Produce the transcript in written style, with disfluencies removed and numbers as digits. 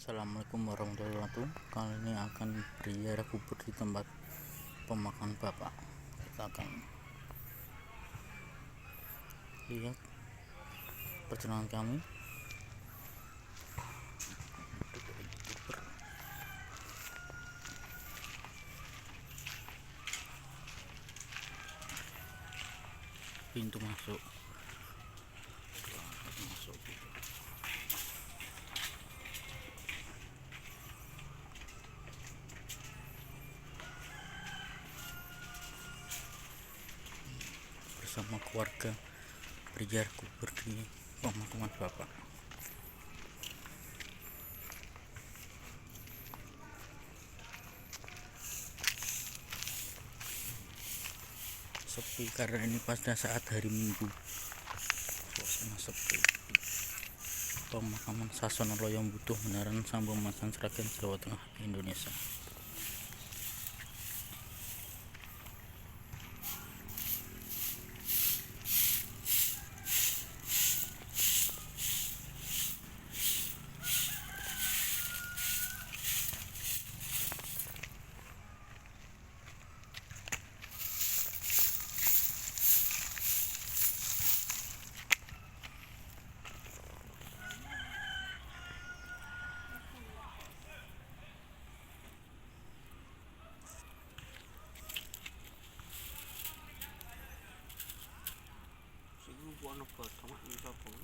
Assalamualaikum warahmatullahi wabarakatuh. Kali ini akan berziarah kubur di tempat pemakaman Bapak. Kita akan lihat perjalanan kami. Pintu masuk. Bersama keluarga berziarah kubur di pemakaman Bapak. Sepi karena ini pada saat hari Minggu. Suasana sepi. Pemakaman Sasono Loyong Butuh Benaran Sambung Masan Sragen, Jawa Tengah, Indonesia. Siguro buwan na pa, tama yung tapong.